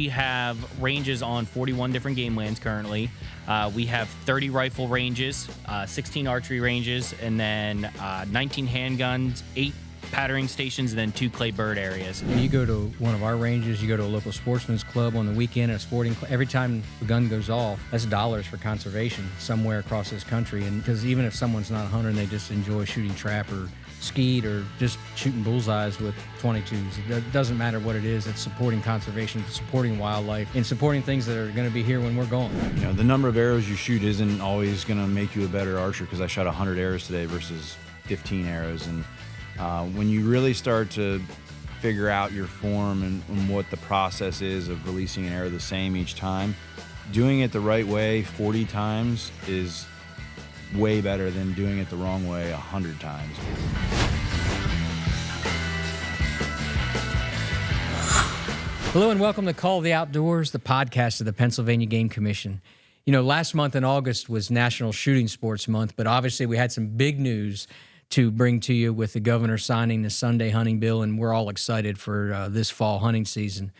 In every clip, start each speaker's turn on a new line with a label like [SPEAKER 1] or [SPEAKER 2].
[SPEAKER 1] we have ranges on 41 different game lands currently. We have 30 rifle ranges, 16 archery ranges, and then 19 handguns, 8 patterning stations, and then 2 clay bird areas.
[SPEAKER 2] And you go to one of our ranges, you go to a local sportsman's club on the weekend, a sporting club. Every time the gun goes off, that's dollars for conservation somewhere across this country. And because even if someone's not a hunter and they just enjoy shooting trap or skeet or just shooting bullseyes with 22s, it doesn't matter what it is. It's supporting conservation, supporting wildlife, and supporting things that are going to be here when we're gone.
[SPEAKER 3] You know, the number of arrows you shoot isn't always going to make you a better archer, because I shot 100 arrows today versus 15 arrows. And when you really start to figure out your form and what the process is of releasing an arrow the same each time, doing it the right way 40 times is way better than doing it the wrong way 100 times.
[SPEAKER 2] Hello and welcome to Call of the Outdoors, the podcast of the Pennsylvania Game Commission. You know, last month in August was National Shooting Sports Month, but obviously we had some big news to bring to you with the governor signing the Sunday hunting bill, and we're all excited for this fall hunting season.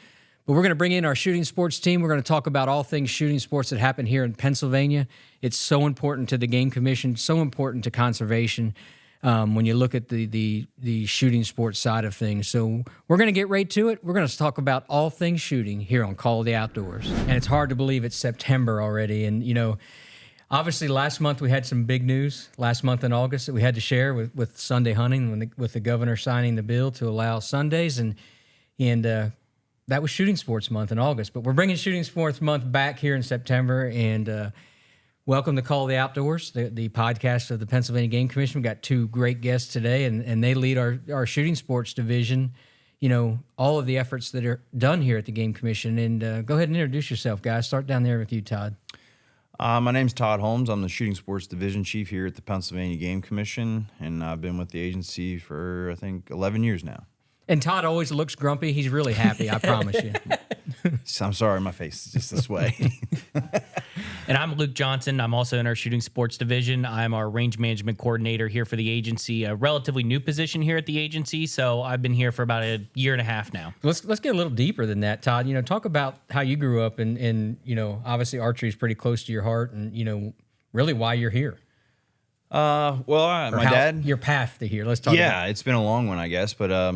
[SPEAKER 2] But we're going to bring in our shooting sports team. We're going to talk about all things shooting sports that happen here in Pennsylvania. It's so important to the Game Commission, so important to conservation when you look at the shooting sports side of things. So we're going to get right to it. We're going to talk about all things shooting here on Call of the Outdoors. And it's hard to believe it's September already. And, you know, obviously, last month we had some big news. Last month in August that we had to share with Sunday hunting, with the governor signing the bill to allow Sundays, and that was Shooting Sports Month in August. But we're bringing Shooting Sports Month back here in September, and welcome to Call of the Outdoors, the podcast of the Pennsylvania Game Commission. We've got 2 great guests today, and they lead our shooting sports division. You know, all of the efforts that are done here at the Game Commission. And go ahead and introduce yourself, guys. Start down there with you, Todd.
[SPEAKER 3] My name's Todd Holmes. I'm the Shooting Sports Division Chief here at the Pennsylvania Game Commission, and I've been with the agency for, I think, 11 years now.
[SPEAKER 2] And Todd always looks grumpy. He's really happy, I promise you.
[SPEAKER 3] I'm sorry, my face is just this way.
[SPEAKER 1] And I'm Luke Johnson. I'm also in our shooting sports division. I'm our range management coordinator here for the agency, a relatively new position here at the agency. So I've been here for about a year and a half now.
[SPEAKER 2] Let's get a little deeper than that, Todd. You know, talk about how you grew up, and you know, obviously archery is pretty close to your heart, and you know, really why you're here.
[SPEAKER 3] My dad.
[SPEAKER 2] Your path to here. Let's talk.
[SPEAKER 3] Yeah,
[SPEAKER 2] about
[SPEAKER 3] it's been a long one, I guess, but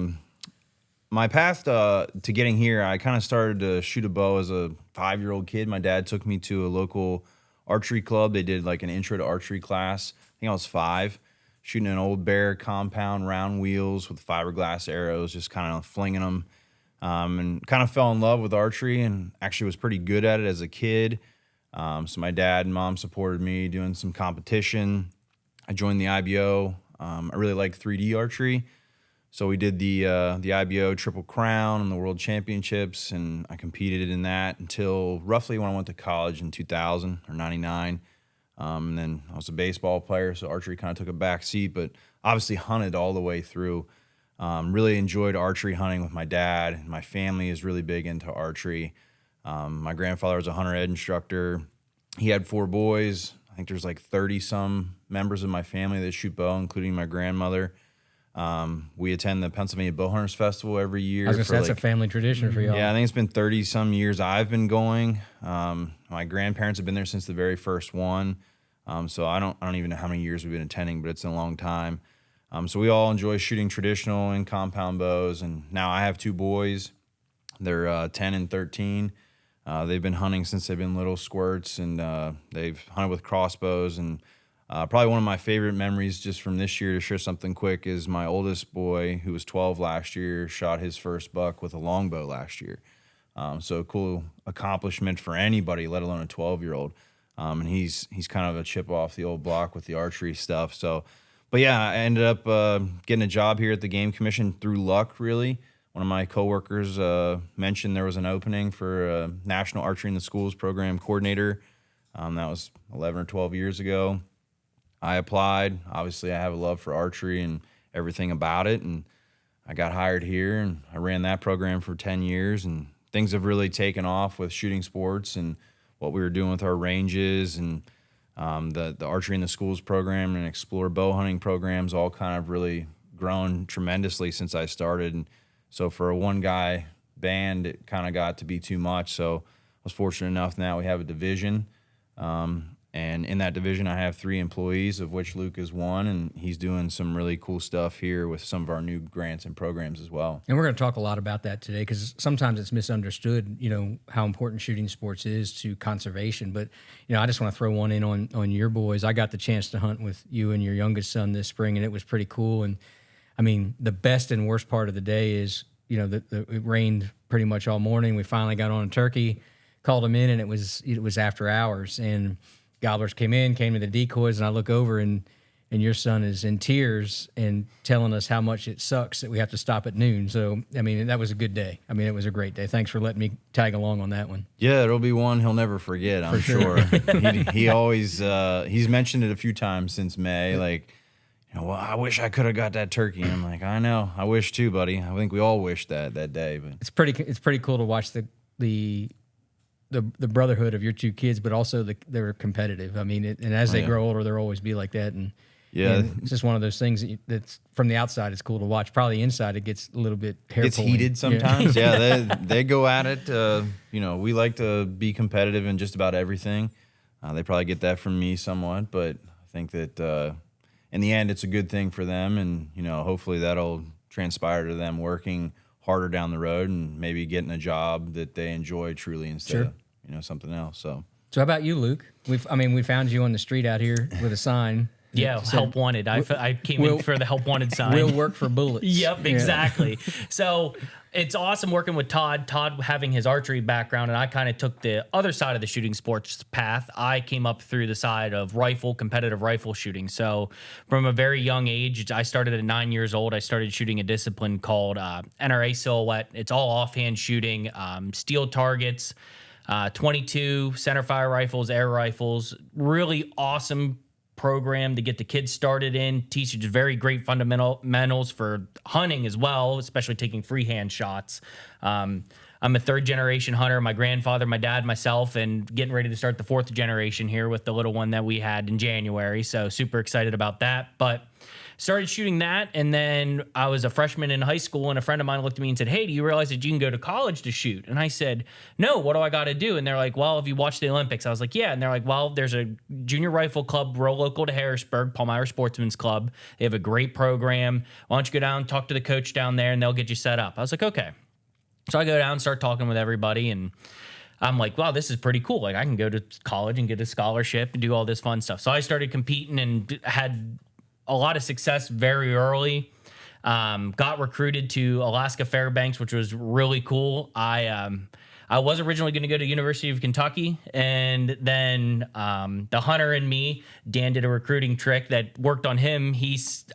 [SPEAKER 3] my path to getting here, I kind of started to shoot a bow as a 5-year-old kid. My dad took me to a local archery club. They did like an intro to archery class. I think I was 5, shooting an old Bear compound, round wheels with fiberglass arrows, just kind of flinging them, and kind of fell in love with archery and actually was pretty good at it as a kid. So my dad and mom supported me doing some competition. I joined the IBO. I really like 3D archery. So we did the IBO Triple Crown and the World Championships, and I competed in that until roughly when I went to college in 2000 or 99. And then I was a baseball player, so archery kind of took a back seat, but obviously hunted all the way through. Really enjoyed archery hunting with my dad, and my family is really big into archery. My grandfather was a hunter ed instructor. He had 4 boys. I think there's like 30-some members of my family that shoot bow, including my grandmother. We attend the Pennsylvania Bowhunters Festival every year.
[SPEAKER 2] I was gonna say, that's a family tradition for y'all.
[SPEAKER 3] Yeah, I think it's been 30-some years I've been going. My grandparents have been there since the very first one. So I don't even know how many years we've been attending, but it's been a long time. So we all enjoy shooting traditional and compound bows. And now I have 2 boys. They're 10 and 13. They've been hunting since they've been little squirts, and they've hunted with crossbows. And probably one of my favorite memories just from this year, to share something quick, is my oldest boy, who was 12 last year, shot his first buck with a longbow last year. So a cool accomplishment for anybody, let alone a 12-year-old. And he's kind of a chip off the old block with the archery stuff. So, but yeah, I ended up getting a job here at the Game Commission through luck, really. One of my coworkers mentioned there was an opening for a National Archery in the Schools program coordinator. That was 11 or 12 years ago. I applied. Obviously, I have a love for archery and everything about it, and I got hired here, and I ran that program for 10 years, and things have really taken off with shooting sports and what we were doing with our ranges, and the Archery in the Schools program and Explore bow hunting programs all kind of really grown tremendously since I started. And so for a one guy band, it kind of got to be too much. So I was fortunate enough now we have a division. And in that division, I have 3 employees, of which Luke is one, and he's doing some really cool stuff here with some of our new grants and programs as well.
[SPEAKER 2] And we're going to talk a lot about that today because sometimes it's misunderstood, how important shooting sports is to conservation. But, I just want to throw one in on your boys. I got the chance to hunt with you and your youngest son this spring, and it was pretty cool. And, I mean, the best and worst part of the day is, it rained pretty much all morning. We finally got on a turkey, called him in, and it was after hours. And gobblers came to the decoys, and I look over, and your son is in tears and telling us how much it sucks that we have to stop at noon. So, I mean, that was a good day. I mean, it was a great day. Thanks for letting me tag along on that one.
[SPEAKER 3] Yeah, it'll be one he'll never forget, I'm sure. he always, he's mentioned it a few times since May, like, well, I wish I could have got that turkey. And I'm like, I know. I wish too, buddy. I think we all wish that day. But
[SPEAKER 2] it's pretty cool to watch the brotherhood of your 2 kids, but also they're competitive. I mean, and as they grow older, they'll always be like that. And it's just one of those things that's from the outside, it's cool to watch. Probably inside, it gets a little bit hair-pulling.
[SPEAKER 3] It's heated sometimes. They go at it. We like to be competitive in just about everything. They probably get that from me somewhat, but I think that in the end, it's a good thing for them, and hopefully that'll transpire to them working harder down the road and maybe getting a job that they enjoy truly instead of something else. So
[SPEAKER 2] how about you, Luke? We found you on the street out here with a sign.
[SPEAKER 1] Yeah, help wanted. I came in for the help wanted sign.
[SPEAKER 2] We'll work for bullets.
[SPEAKER 1] Yep, exactly. So it's awesome working with Todd. Todd having his archery background, and I kind of took the other side of the shooting sports path. I came up through the side of competitive rifle shooting. So from a very young age, I started at 9 years old. I started shooting a discipline called NRA Silhouette. It's all offhand shooting, steel targets, 22 centerfire rifles, air rifles. Really awesome program to get the kids started in, teaches very great fundamentals for hunting as well, especially taking freehand shots. I'm a 3rd generation hunter. My grandfather, my dad, myself, and getting ready to start the 4th generation here with the little one that we had in January. So super excited about that. But started shooting that, and then I was a freshman in high school, and a friend of mine looked at me and said, "Hey, do you realize that you can go to college to shoot?" And I said, "No, what do I got to do?" And they're like, "Well, have you watched the Olympics?" I was like, "Yeah." And they're like, "Well, there's a junior rifle club real local to Harrisburg, Palmyra Sportsmen's Club. They have a great program. Why don't you go down and talk to the coach down there, and they'll get you set up." I was like, "Okay." So I go down and start talking with everybody, and I'm like, wow, this is pretty cool. Like, I can go to college and get a scholarship and do all this fun stuff. So I started competing and had a lot of success very early. Got recruited to Alaska Fairbanks, which was really cool. I was originally going to go to University of Kentucky, and then the hunter in me, Dan, did a recruiting trick that worked on him.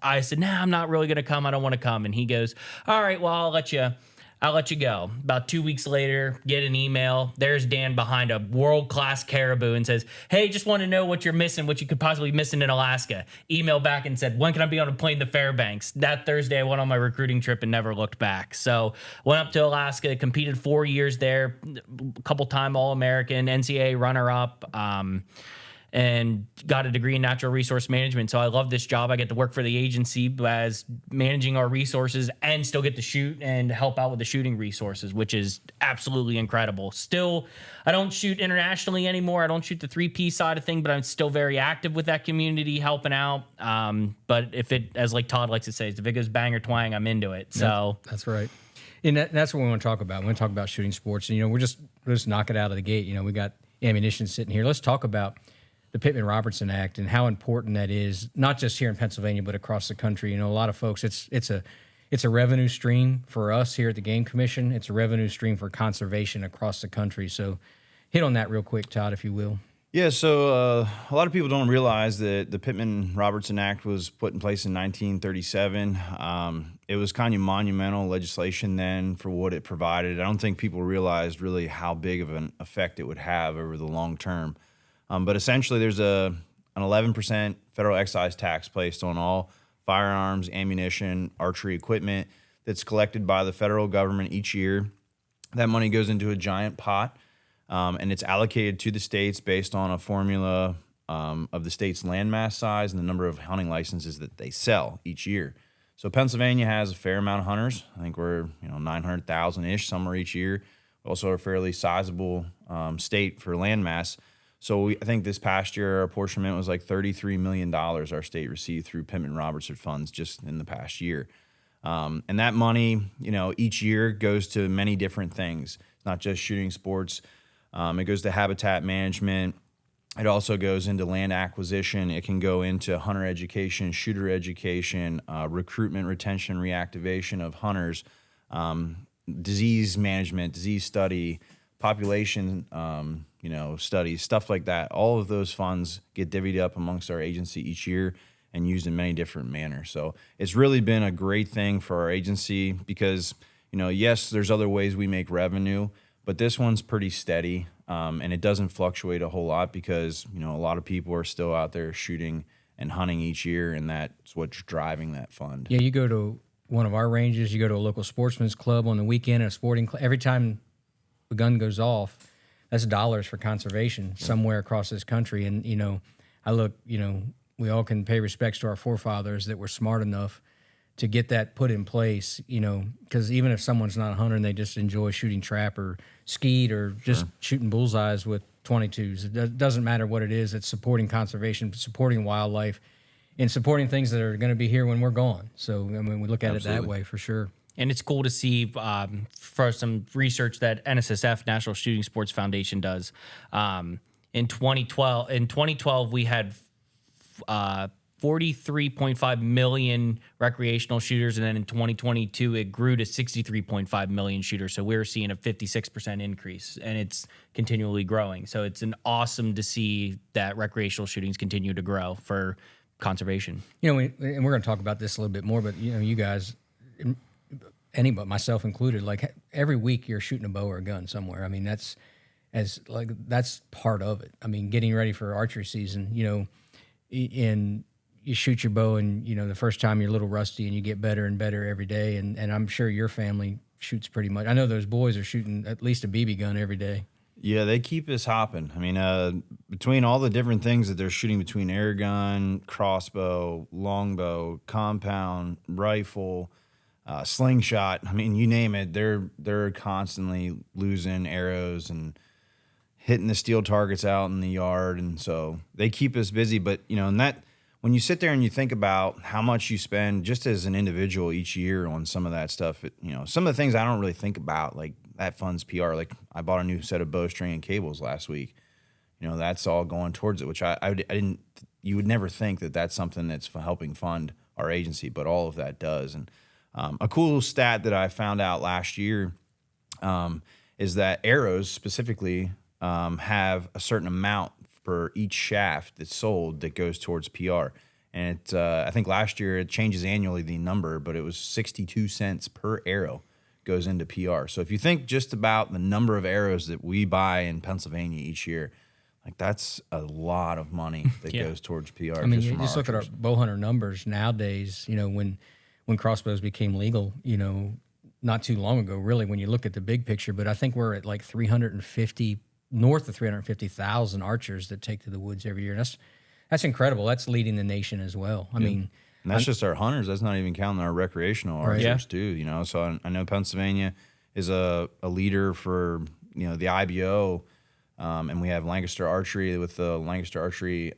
[SPEAKER 1] I said, "Nah, I'm not really going to come. I don't want to come." And he goes, "All right, well, I'll let you go." About 2 weeks later, get an email. There's Dan behind a world-class caribou and says, "Hey, just want to know what you're missing, what you could possibly be missing in Alaska." Email back and said, "When can I be on a plane to Fairbanks?" That Thursday, I went on my recruiting trip and never looked back. So went up to Alaska, competed 4 years there, a couple-time All-American, NCAA runner-up, and got a degree in natural resource management. So I love this job. I get to work for the agency as managing our resources and still get to shoot and help out with the shooting resources, which is absolutely incredible. Still, I don't shoot internationally anymore. I don't shoot the 3P side of thing, but I'm still very active with that community, helping out. But if it, as like Todd likes to say, if it goes bang or twang, I'm into it. So
[SPEAKER 2] that's right. And that's what we want to talk about. We want to talk about shooting sports. And, we'll just knock it out of the gate. We got ammunition sitting here. Let's talk about the Pittman-Robertson Act and how important that is, not just here in Pennsylvania, but across the country. A lot of folks, it's a revenue stream for us here at the Game Commission. It's a revenue stream for conservation across the country. So hit on that real quick, Todd, if you will.
[SPEAKER 3] Yeah, so a lot of people don't realize that the Pittman-Robertson Act was put in place in 1937. It was kind of monumental legislation then for what it provided. I don't think people realized really how big of an effect it would have over the long term. But essentially, there's an 11% federal excise tax placed on all firearms, ammunition, archery equipment that's collected by the federal government each year. That money goes into a giant pot, and it's allocated to the states based on a formula of the state's landmass size and the number of hunting licenses that they sell each year. So Pennsylvania has a fair amount of hunters. I think we're 900,000-ish somewhere each year. Also a fairly sizable state for landmass. So I think this past year our apportionment was like $33 million our state received through Pittman-Robertson funds just in the past year. And that money, each year goes to many different things. It's not just shooting sports. It goes to habitat management. It also goes into land acquisition. It can go into hunter education, shooter education, recruitment, retention, reactivation of hunters, disease management, disease study, population, studies, stuff like that. All of those funds get divvied up amongst our agency each year and used in many different manners. So it's really been a great thing for our agency because, yes, there's other ways we make revenue, but this one's pretty steady. And it doesn't fluctuate a whole lot because, a lot of people are still out there shooting and hunting each year, and that's what's driving that fund.
[SPEAKER 2] Yeah, you go to one of our ranges, you go to a local sportsman's club on the weekend, a sporting club. Every time the gun goes off, that's dollars for conservation somewhere across this country. And, I look, we all can pay respects to our forefathers that were smart enough to get that put in place, because even if someone's not a hunter and they just enjoy shooting trap or skeet or just shooting bullseyes with 22s, it doesn't matter what it is. It's supporting conservation, supporting wildlife, and supporting things that are going to be here when we're gone. So, we look at it that way for sure.
[SPEAKER 1] And it's cool to see for some research that NSSF, National Shooting Sports Foundation, does. In 2012, we had 43.5 million recreational shooters, and then in 2022 it grew to 63.5 million shooters. So we're seeing a 56% increase, and it's continually growing. So it's awesome to see that recreational shootings continue to grow for conservation.
[SPEAKER 2] And we're going to talk about this a little bit more, but you guys, anybody, myself included, like every week you're shooting a bow or a gun somewhere. That's part of it. Getting ready for archery season, and you shoot your bow, and the first time you're a little rusty, and you get better and better every day. And I'm sure your family shoots pretty much. I know those boys are shooting at least a BB gun every day.
[SPEAKER 3] Yeah, they keep us hopping. Between all the different things that they're shooting between air gun, crossbow, longbow, compound, rifle, slingshot. You name it. They're constantly losing arrows and hitting the steel targets out in the yard, and so they keep us busy. But and that, when you sit there and you think about how much you spend just as an individual each year on some of that stuff, some of the things I don't really think about, like that funds PR. Like I bought a new set of bowstring and cables last week. That's all going towards it, which I didn't. You would never think that that's something that's helping fund our agency, but all of that does. And a cool stat that I found out last year is that arrows specifically have a certain amount for each shaft that's sold that goes towards PR. And I think last year it changes annually, the number, but it was 62 cents per arrow goes into PR. So if you think just about the number of arrows that we buy in Pennsylvania each year, like that's a lot of money that goes towards PR.
[SPEAKER 2] You just look at our bow hunter numbers nowadays, when crossbows became legal, not too long ago, really, when you look at the big picture. But I think we're at like north of 350,000 archers that take to the woods every year. That's incredible. That's leading the nation as well.
[SPEAKER 3] And that's just our hunters. That's not even counting our recreational archers too. So I know Pennsylvania is a leader for the IBO, and we have Lancaster Archery with the Lancaster Archery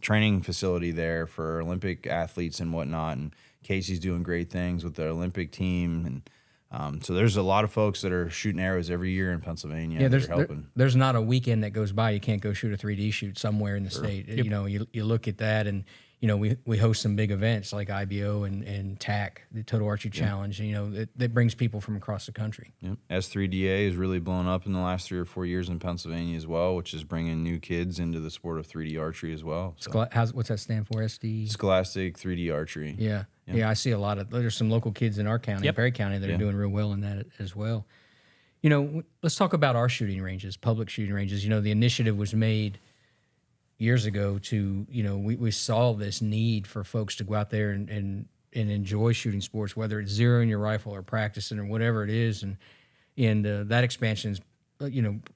[SPEAKER 3] training facility there for Olympic athletes and whatnot. And Casey's doing great things with the Olympic team, and so there's a lot of folks that are shooting arrows every year in Pennsylvania.
[SPEAKER 2] There's not a weekend that goes by you can't go shoot a 3D shoot somewhere in the state. Yep. You look at that, and we host some big events like IBO and TAC, the Total Archery Challenge. That brings people from across the country.
[SPEAKER 3] Yep. S3DA has really blown up in the last 3 or 4 years in Pennsylvania as well, which is bringing new kids into the sport of 3D archery as well. So.
[SPEAKER 2] What's that stand for? SD?
[SPEAKER 3] Scholastic 3D Archery.
[SPEAKER 2] Yeah. Yeah, I see a lot of. There's some local kids in our county, Perry County, that are doing real well in that as well. Let's talk about our shooting ranges, public shooting ranges. The initiative was made years ago to, we saw this need for folks to go out there and enjoy shooting sports, whether it's zeroing your rifle or practicing or whatever it is, and that expansion is.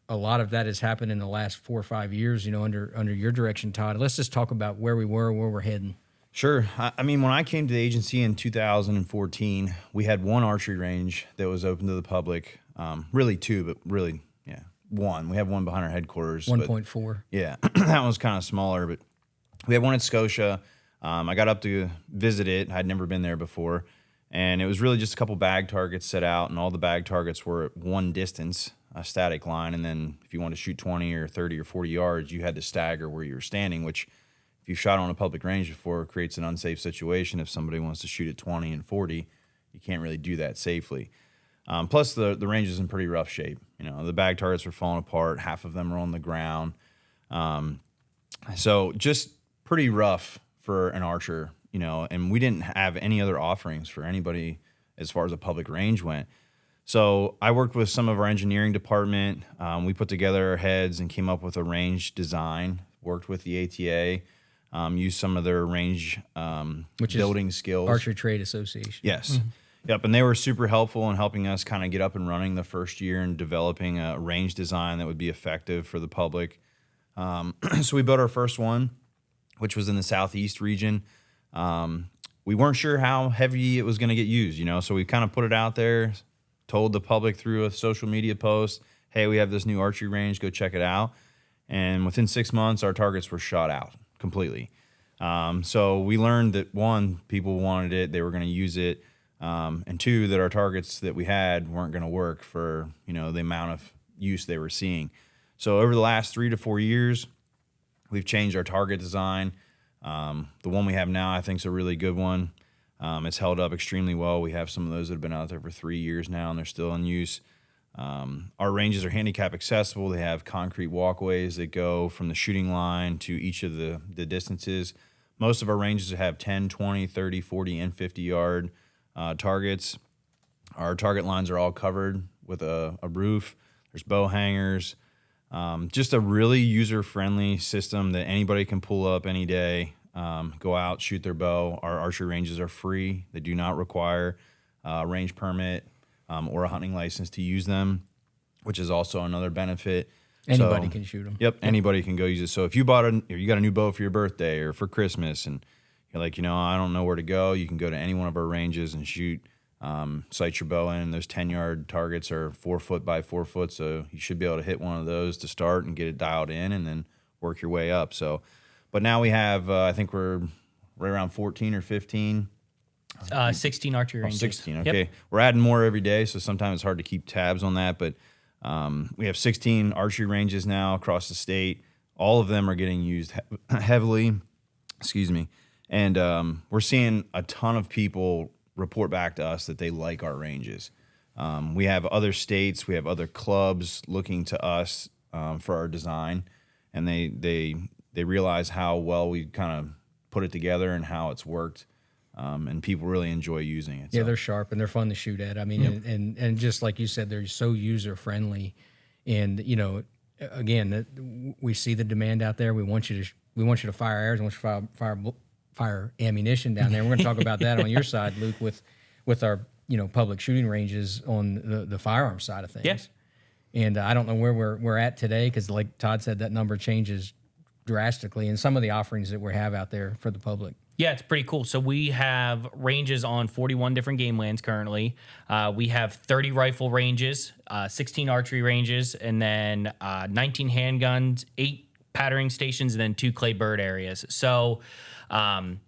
[SPEAKER 2] A lot of that has happened in the last 4 or 5 years. Under your direction, Todd. Let's just talk about where we were, where we're heading.
[SPEAKER 3] Sure. I mean, when I came to the agency in 2014, we had one archery range that was open to the public. Really two, but really, yeah, one. We have one behind our headquarters.
[SPEAKER 2] 1.4.
[SPEAKER 3] Yeah, that one's kind of smaller, but we had one at Scotia. I got up to visit it. I'd never been there before. And it was really just a couple bag targets set out, and all the bag targets were at one distance, a static line. And then if you wanted to shoot 20 or 30 or 40 yards, you had to stagger where you were standing, which if you've shot on a public range before, creates an unsafe situation. If somebody wants to shoot at 20 and 40, you can't really do that safely. Plus, the range is in pretty rough shape. You know, the bag targets were falling apart. Half of them are on the ground. So just pretty rough for an archer, you know, and we didn't have any other offerings for anybody as far as a public range went. So I worked with some of our engineering department. We put together our heads and came up with a range design, worked with the ATA, used some of their range building skills.
[SPEAKER 2] Archery Trade Association.
[SPEAKER 3] Yes. Mm-hmm. Yep, and they were super helpful in helping us kind of get up and running the first year and developing a range design that would be effective for the public. So we built our first one, which was in the southeast region. We weren't sure how heavy it was going to get used, you know, so we kind of put it out there, told the public through a social media post, hey, we have this new archery range, go check it out. And within 6 months, our targets were shot out completely. So we learned that, one, people wanted it, they were going to use it. And two, that our targets that we had weren't going to work for, you know, the amount of use they were seeing. So over the last 3 to 4 years, we've changed our target design. The one we have now, I think, is a really good one. It's held up extremely well. We have some of those that have been out there for 3 years now, and they're still in use. Our ranges are handicap accessible. They have concrete walkways that go from the shooting line to each of the distances. Most of our ranges have 10, 20, 30, 40, and 50-yard targets. Our target lines are all covered with a roof. There's bow hangers. Just a really user-friendly system that anybody can pull up any day, go out, shoot their bow. Our archery ranges are free. They do not require a range permit or a hunting license to use them, which is also another benefit.
[SPEAKER 2] Anybody can shoot them.
[SPEAKER 3] Yep, anybody can go use it. So if you got a new bow for your birthday or for Christmas, and you're like, you know, I don't know where to go, you can go to any one of our ranges and shoot. Sight your bow in. Those 10-yard targets are 4 foot by 4 foot, so you should be able to hit one of those to start and get it dialed in, and then work your way up. So, but now we have, I think we're right around 14 or 15.
[SPEAKER 1] 16 archery ranges.
[SPEAKER 3] 16. Okay,
[SPEAKER 1] Yep.
[SPEAKER 3] We're adding more every day, so sometimes it's hard to keep tabs on that. But we have 16 archery ranges now across the state. All of them are getting used heavily. Excuse me, and we're seeing a ton of people report back to us that they like our ranges. We have other states, we have other clubs looking to us for our design, and they realize how well we kind of put it together and how it's worked, and people really enjoy using it.
[SPEAKER 2] Yeah,
[SPEAKER 3] so.
[SPEAKER 2] they're sharp and they're fun to shoot at. I mean, and just like you said, they're so user friendly, and you know, again, we see the demand out there. We want you to fire arrows, we want you to fire ammunition down there. We're going to talk about that on your side, Luke, with our public shooting ranges on the firearm side of things.
[SPEAKER 1] Yes.
[SPEAKER 2] And I don't know where we're at today, because like Todd said, that number changes drastically in some of the offerings that we have out there for the public.
[SPEAKER 1] Yeah, it's pretty cool. So we have ranges on 41 different game lands currently. We have 30 rifle ranges, 16 archery ranges, and then 19 handguns, 8 patterning stations, and then 2 clay bird areas. So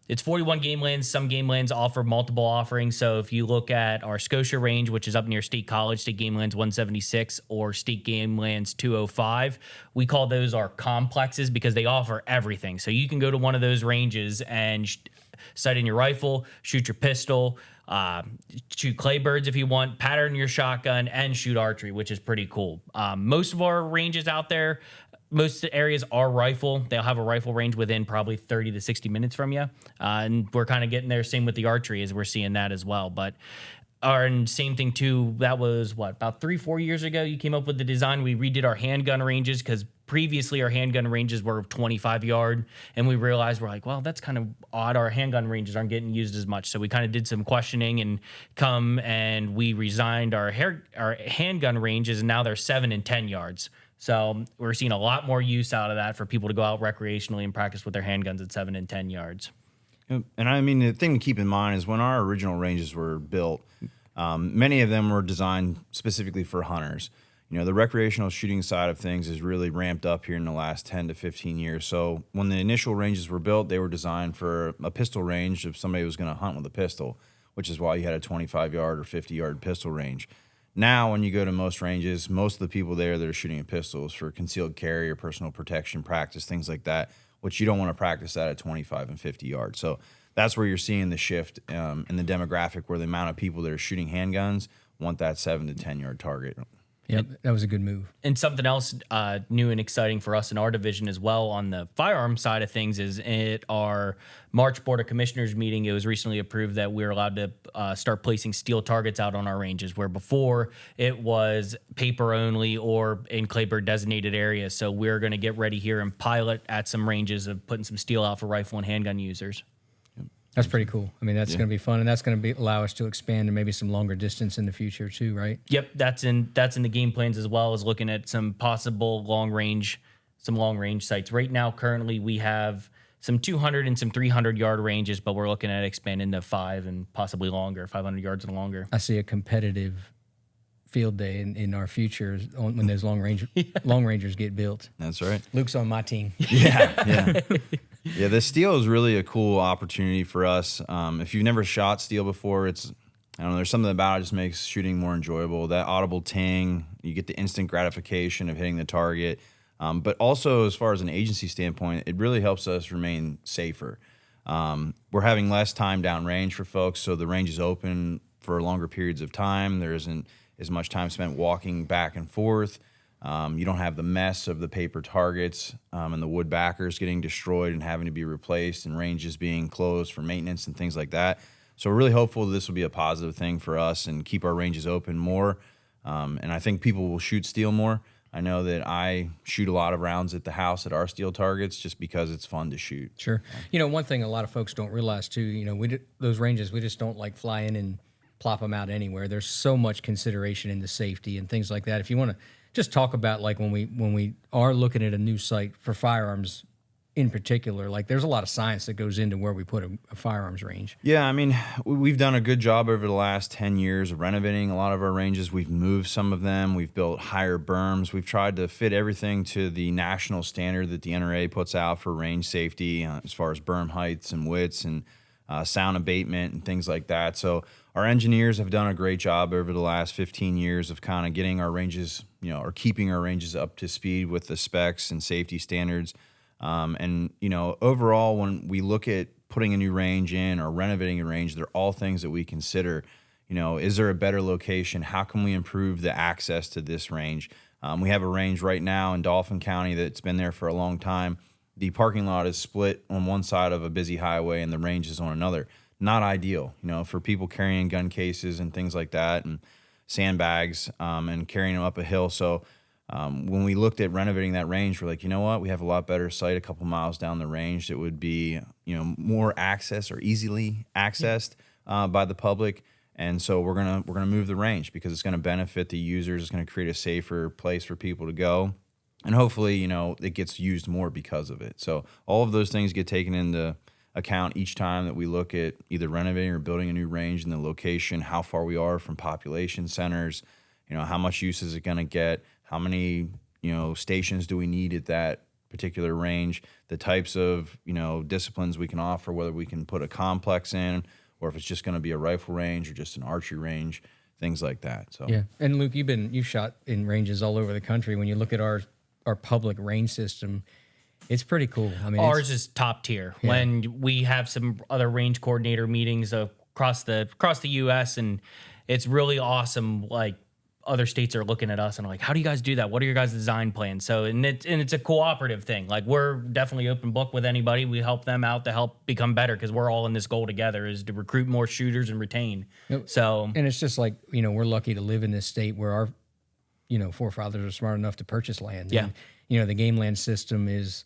[SPEAKER 1] it's 41 game lands. Some game lands offer multiple offerings. So if you look at our Scotia range, which is up near State College, State Game Lands 176 or State Game Lands 205, we call those our complexes because they offer everything. So you can go to one of those ranges and sight in your rifle, shoot your pistol, shoot clay birds if you want, pattern your shotgun, and shoot archery, which is pretty cool. Most of our ranges out there, most areas are rifle. They'll have a rifle range within probably 30 to 60 minutes from you. And we're kind of getting there. Same with the archery, as we're seeing that as well. But and same thing too, that was about 3-4 years ago, you came up with the design. We redid our handgun ranges because previously our handgun ranges were 25 yard. And we realized we're like, well, that's kind of odd. Our handgun ranges aren't getting used as much. So we kind of did some questioning and we resigned our handgun ranges, and now they're 7 and 10 yards. So we're seeing a lot more use out of that for people to go out recreationally and practice with their handguns at 7 and 10 yards.
[SPEAKER 3] And I mean, the thing to keep in mind is when our original ranges were built, many of them were designed specifically for hunters. The recreational shooting side of things is really ramped up here in the last 10 to 15 years. So when the initial ranges were built, they were designed for a pistol range if somebody was going to hunt with a pistol, which is why you had a 25-yard or 50-yard pistol range. Now, when you go to most ranges, most of the people there that are shooting at pistols for concealed carry or personal protection practice, things like that, which you don't want to practice that at 25 and 50 yards. So that's where you're seeing the shift in the demographic, where the amount of people that are shooting handguns want that 7 to 10-yard target.
[SPEAKER 2] Yep, that was a good move.
[SPEAKER 1] And something else new and exciting for us in our division as well on the firearm side of things is at our March Board of Commissioners meeting, it was recently approved that we're allowed to start placing steel targets out on our ranges, where before it was paper only or in Clayburgh designated areas. So we're going to get ready here and pilot at some ranges of putting some steel out for rifle and handgun users.
[SPEAKER 2] That's pretty cool. I mean, that's going to be fun, and that's going to allow us to expand to maybe some longer distance in the future too, right?
[SPEAKER 1] Yep, that's in the game plans, as well as looking at some possible long range sites. Right now, currently, we have some 200 and some 300 yard ranges, but we're looking at expanding to 5 and possibly longer, 500 yards and longer.
[SPEAKER 2] I see a competitive field day in our future when those long rangers get built.
[SPEAKER 3] That's right.
[SPEAKER 2] Luke's on my team.
[SPEAKER 3] Yeah. Yeah, the steel is really a cool opportunity for us. If you've never shot steel before, there's something about it just makes shooting more enjoyable. That audible ting, you get the instant gratification of hitting the target. But also, as far as an agency standpoint, it really helps us remain safer. We're having less time downrange for folks, so the range is open for longer periods of time. There isn't as much time spent walking back and forth. You don't have the mess of the paper targets and the wood backers getting destroyed and having to be replaced, and ranges being closed for maintenance and things like that. So we're really hopeful that this will be a positive thing for us and keep our ranges open more. And I think people will shoot steel more. I know that I shoot a lot of rounds at the house at our steel targets just because it's fun to shoot.
[SPEAKER 2] Sure. One thing a lot of folks don't realize too, those ranges, we just don't like fly in and plop them out anywhere. There's so much consideration into safety and things like that. If you want to just talk about like when we are looking at a new site for firearms in particular, like there's a lot of science that goes into where we put a firearms range.
[SPEAKER 3] Yeah, I mean, we've done a good job over the last 10 years of renovating a lot of our ranges. We've moved some of them. We've built higher berms. We've tried to fit everything to the national standard that the NRA puts out for range safety as far as berm heights and widths and sound abatement and things like that. So our engineers have done a great job over the last 15 years of kind of getting our ranges, or keeping our ranges up to speed with the specs and safety standards. Overall, when we look at putting a new range in or renovating a range, they're all things that we consider. Is there a better location? How can we improve the access to this range? We have a range right now in Dauphin County that's been there for a long time. The parking lot is split on one side of a busy highway and the range is on another. Not ideal, for people carrying gun cases and things like that, and sandbags and carrying them up a hill. So when we looked at renovating that range, we're like, you know what? We have a lot better site a couple miles down the range that would be, more access or easily accessed by the public. And so we're gonna move the range because it's gonna benefit the users. It's gonna create a safer place for people to go, and hopefully, it gets used more because of it. So all of those things get taken into account each time that we look at either renovating or building a new range, and the location, how far we are from population centers, how much use is it going to get, how many, stations do we need at that particular range, the types of, disciplines we can offer, whether we can put a complex in or if it's just going to be a rifle range or just an archery range, things like that. So
[SPEAKER 2] yeah. And Luke, you've shot in ranges all over the country. When you look at our public range system, it's pretty cool. I mean,
[SPEAKER 1] ours is top tier. Yeah. When we have some other range coordinator meetings across the U.S., and it's really awesome. Like, other states are looking at us and like, how do you guys do that? What are your guys' design plans? So, and it's a cooperative thing. Like, we're definitely open book with anybody. We help them out to help become better because we're all in this goal together, is to recruit more shooters and retain. So,
[SPEAKER 2] and it's just like, we're lucky to live in this state where our, forefathers are smart enough to purchase land.
[SPEAKER 1] Yeah.
[SPEAKER 2] And, the game land system is,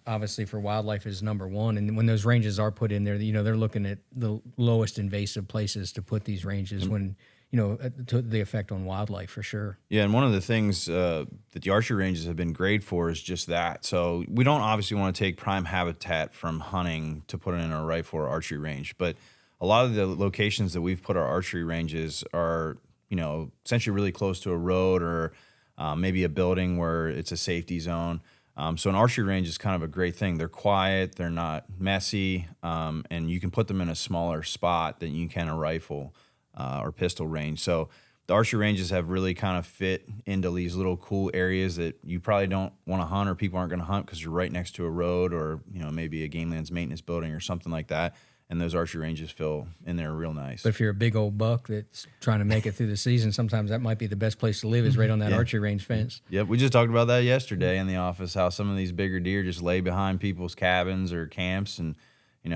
[SPEAKER 2] obviously for wildlife is number one. And when those ranges are put in there, they're looking at the lowest invasive places to put these ranges. Mm-hmm. When, to the effect on wildlife for sure.
[SPEAKER 3] Yeah, and one of the things that the archery ranges have been great for is just that. So we don't obviously want to take prime habitat from hunting to put it in a rifle or archery range, but a lot of the locations that we've put our archery ranges are, essentially really close to a road or maybe a building where it's a safety zone. So an archery range is kind of a great thing. They're quiet, they're not messy, and you can put them in a smaller spot than you can a rifle or pistol range. So the archery ranges have really kind of fit into these little cool areas that you probably don't want to hunt or people aren't going to hunt because you're right next to a road or, maybe a game lands maintenance building or something like that. And those archery ranges feel in there real nice.
[SPEAKER 2] But if you're a big old buck that's trying to make it through the season, sometimes that might be the best place to live is right on that archery range fence.
[SPEAKER 3] Yep, we just talked about that yesterday in the office, how some of these bigger deer just lay behind people's cabins or camps, and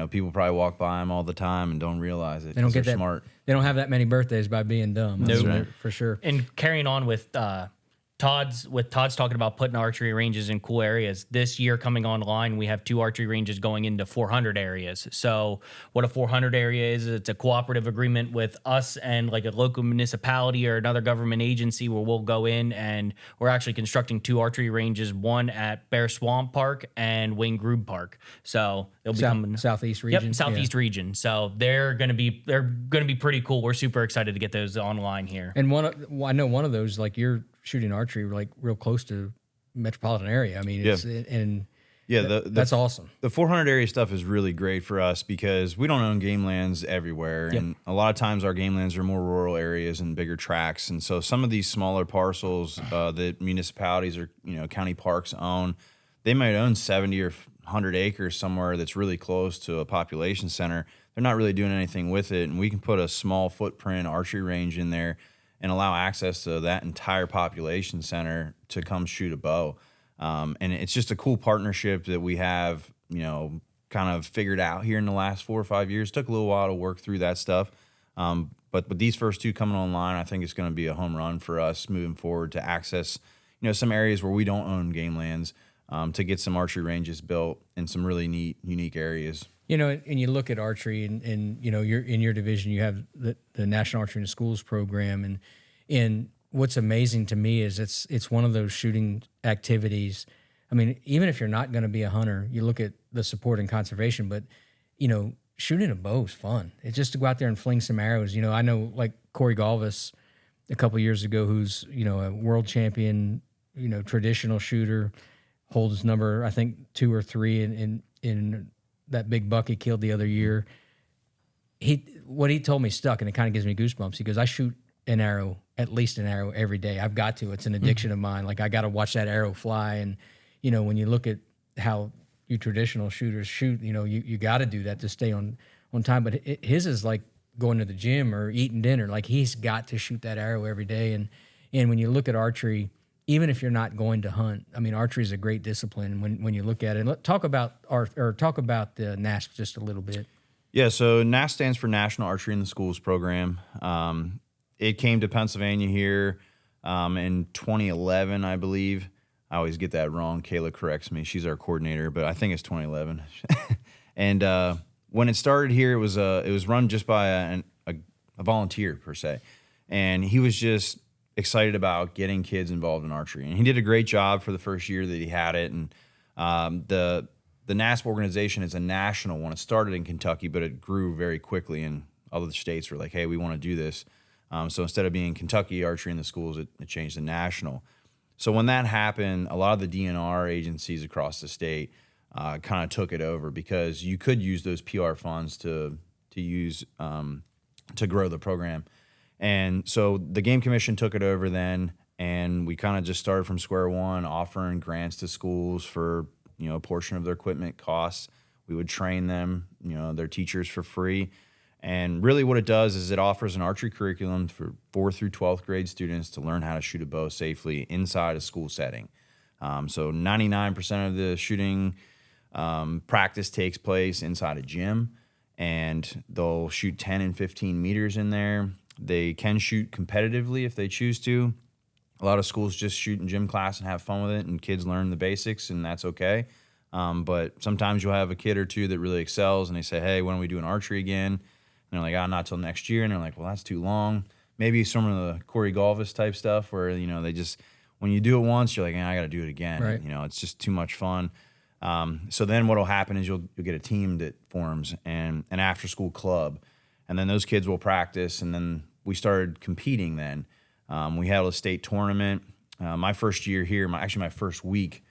[SPEAKER 3] people probably walk by them all the time and don't realize it.
[SPEAKER 2] They don't get that
[SPEAKER 3] smart.
[SPEAKER 2] They don't have that many birthdays by being dumb.
[SPEAKER 1] Nope.
[SPEAKER 2] Right. For sure.
[SPEAKER 1] And carrying on with Todd's talking about putting archery ranges in cool areas. This year coming online, we have 2 archery ranges going into 400 areas. So what a 400 area is, it's a cooperative agreement with us and like a local municipality or another government agency where we'll go in, and we're actually constructing 2 archery ranges, one at Bear Swamp Park and Wayne Grube Park. So they'll be coming
[SPEAKER 2] Southeast region.
[SPEAKER 1] Yep, Southeast region. So they're gonna be pretty cool. We're super excited to get those online here.
[SPEAKER 2] And I know one of those, like you're shooting archery like real close to metropolitan area. I mean, that's awesome.
[SPEAKER 3] The 400 area stuff is really great for us because we don't own game lands everywhere.
[SPEAKER 1] Yep.
[SPEAKER 3] And a lot of times our game lands are more rural areas and bigger tracts. And so some of these smaller parcels that municipalities or, county parks own, they might own 70 or 100 acres somewhere that's really close to a population center. They're not really doing anything with it. And we can put a small footprint archery range in there and allow access to that entire population center to come shoot a bow. And it's just a cool partnership that we have, kind of figured out here in the last 4 or 5 years. Took a little while to work through that stuff. But with these first 2 coming online, I think it's going to be a home run for us moving forward to access, some areas where we don't own game lands, to get some archery ranges built in some really neat, unique areas.
[SPEAKER 2] And you look at archery, and you're in your division, you have the National Archery in the Schools program, and what's amazing to me is it's one of those shooting activities. I mean, even if you're not going to be a hunter, you look at the support and conservation, but shooting a bow is fun. It's just to go out there and fling some arrows. I know like Corey Galvis a couple years ago, who's a world champion, traditional shooter, holds number I think 2 or 3 in that big buck he killed the other year. What he told me stuck, and it kind of gives me goosebumps. He goes, I shoot at least an arrow every day. I've got to. It's an addiction of mine. Like I got to watch that arrow fly. And when you look at how you traditional shooters shoot, you got to do that to stay on time. But his is like going to the gym or eating dinner. Like he's got to shoot that arrow every day. And when you look at archery, even if you're not going to hunt, I mean, archery is a great discipline when you look at it. Talk about the NASP just a little bit.
[SPEAKER 3] Yeah, so NASP stands for National Archery in the Schools program. It came to Pennsylvania here in 2011, I believe. I always get that wrong. Kayla corrects me. She's our coordinator, but I think it's 2011. And when it started here, it was run just by a volunteer per se, and he was just excited about getting kids involved in archery, and he did a great job for the first year that he had it. And the NASP organization is a national one. It started in Kentucky, but it grew very quickly, and other states were like, hey, we want to do this. So instead of being Kentucky Archery in the Schools, it changed to national. So when that happened, a lot of the DNR agencies across the state kind of took it over, because you could use those PR funds to use to grow the program. And so the Game Commission took it over then, and we kind of just started from square one, offering grants to schools for a portion of their equipment costs. We would train them, their teachers for free. And really what it does is it offers an archery curriculum for 4th through 12th grade students to learn how to shoot a bow safely inside a school setting. So 99% of the shooting practice takes place inside a gym, and they'll shoot 10 and 15 meters in there. They can shoot competitively if they choose to. A lot of schools just shoot in gym class and have fun with it, and kids learn the basics, and that's okay. But sometimes you'll have a kid or two that really excels, and they say, hey, when are we doing archery again? And they're like, not till next year. And they're like, well, that's too long. maybe some of the Corey Galvis type stuff where, they just, when you do it once, you're like, I got to do it again.
[SPEAKER 2] Right.
[SPEAKER 3] It's just too much fun. So then what'll happen is you'll get a team that forms and an after school club, and then those kids will practice. And then we started competing then. We had a state tournament. My first year here, my first week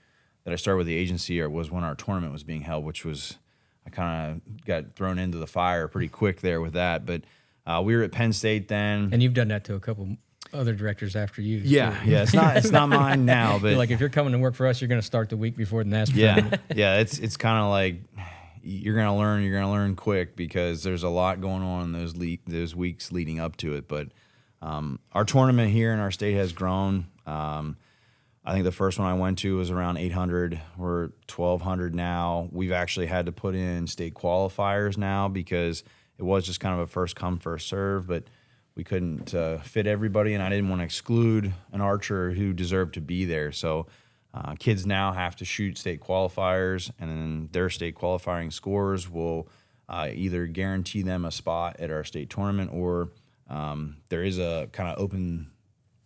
[SPEAKER 3] that I started with the agency was when our tournament was being held, which was, I kind of got thrown into the fire pretty quick there with that. But we were at Penn State then.
[SPEAKER 2] And you've done that to a couple other directors after you.
[SPEAKER 3] Yeah. It's not mine now, but
[SPEAKER 2] like if you're coming to work for us, you're going to start the week before the NASP.
[SPEAKER 3] Yeah. It's kind of like you're going to learn quick because there's a lot going on in those weeks leading up to it. But our tournament here in our state has grown. I think the first one I went to was around 800. We're 1,200 now. We've actually had to put in state qualifiers now because it was just kind of a first come, first serve, but we couldn't fit everybody, and I didn't want to exclude an archer who deserved to be there. So kids now have to shoot state qualifiers, and then their state qualifying scores will either guarantee them a spot at our state tournament, or there is a kind of open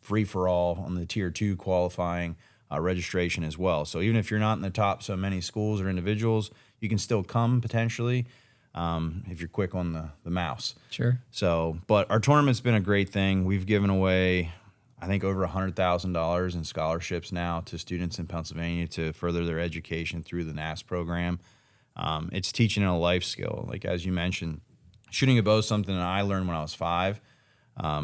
[SPEAKER 3] free-for-all on the Tier 2 qualifying registration as well. So even if you're not in the top so many schools or individuals, you can still come potentially if you're quick on the mouse.
[SPEAKER 2] Sure.
[SPEAKER 3] So, but our tournament's been a great thing. We've given away, I think, over $100,000 in scholarships now to students in Pennsylvania to further their education through the NASP program. It's teaching a life skill. Like, as you mentioned, shooting a bow is something that I learned when I was 5.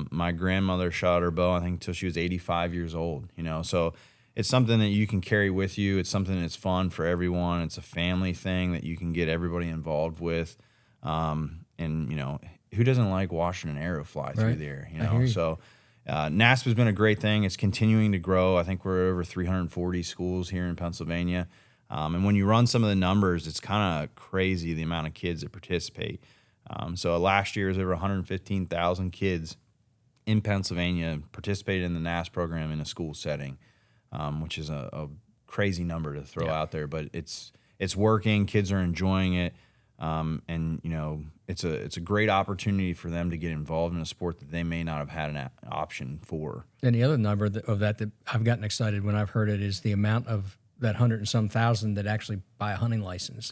[SPEAKER 3] My grandmother shot her bow, I think, until she was 85 years old, so it's something that you can carry with you. It's something that's fun for everyone. It's a family thing that you can get everybody involved with. And, who doesn't like watching an arrow fly through the air, So NASP has been a great thing. It's continuing to grow. I think we're over 340 schools here in Pennsylvania. And when you run some of the numbers, it's kind of crazy the amount of kids that participate. So last year was over 115,000 kids in Pennsylvania participated in the NASP program in a school setting, which is a crazy number to throw out there. But it's working. Kids are enjoying it, and it's a great opportunity for them to get involved in a sport that they may not have had an option for.
[SPEAKER 2] And the other number of that I've gotten excited when I've heard it is the amount of that 100 and some thousand that actually buy a hunting license.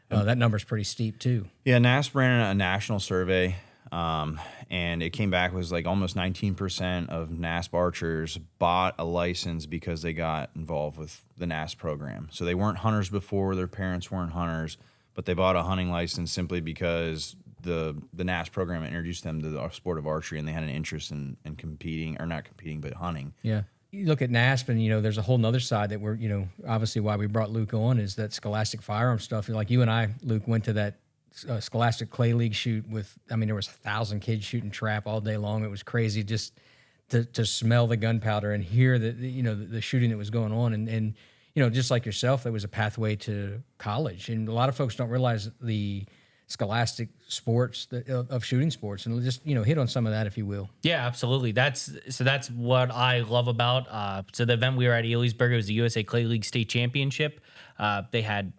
[SPEAKER 2] That number's pretty steep too. Yeah,
[SPEAKER 3] NASP ran a national survey, and it came back was like almost 19% of NASP archers bought a license because they got involved with the NASP program. So they weren't hunters before, their parents weren't hunters, but they bought a hunting license simply because the NASP program introduced them to the sport of archery, and they had an interest in competing, or not competing, but hunting.
[SPEAKER 2] Yeah. You look at NASP, and there's a whole nother side that we're, obviously why we brought Luke on is that Scholastic Firearm stuff. Like you and I, Luke, went to that Scholastic Clay League shoot with, there was 1,000 kids shooting trap all day long. It was crazy just to smell the gunpowder and hear the shooting that was going on. And just like yourself, there was a pathway to college. And a lot of folks don't realize the scholastic sports of shooting sports, and just hit on some of that if you will.
[SPEAKER 1] Yeah, absolutely. That's what I love about so the event we were at Elysburg, it was the USA Clay League State Championship. They had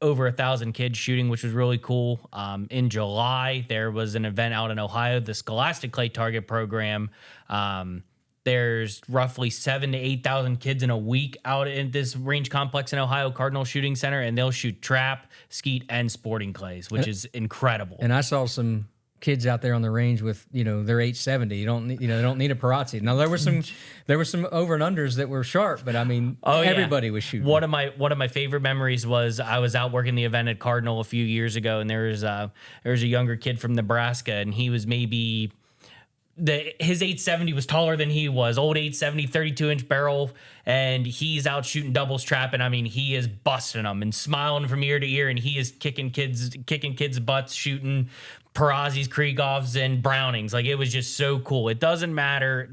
[SPEAKER 1] over 1,000 kids shooting, which was really cool. In July, there was an event out in Ohio, the Scholastic Clay Target Program. There's roughly 7,000 to 8,000 kids in a week out in this range complex in Ohio, Cardinal Shooting Center, and they'll shoot trap, skeet, and sporting clays, which is incredible.
[SPEAKER 2] And I saw some kids out there on the range with their 870. They don't need a Perazzi. Now there were some over and unders that were sharp, but everybody was shooting.
[SPEAKER 1] One of my favorite memories was I was out working the event at Cardinal a few years ago, and there was a younger kid from Nebraska, and he was maybe. His 870 was taller than he was, old 870, 32-inch barrel, and he's out shooting doubles trap, and he is busting them and smiling from ear to ear, and he is kicking kids' butts, shooting Perazzis, Kriegovs, and Brownings. Like, it was just so cool. It doesn't matter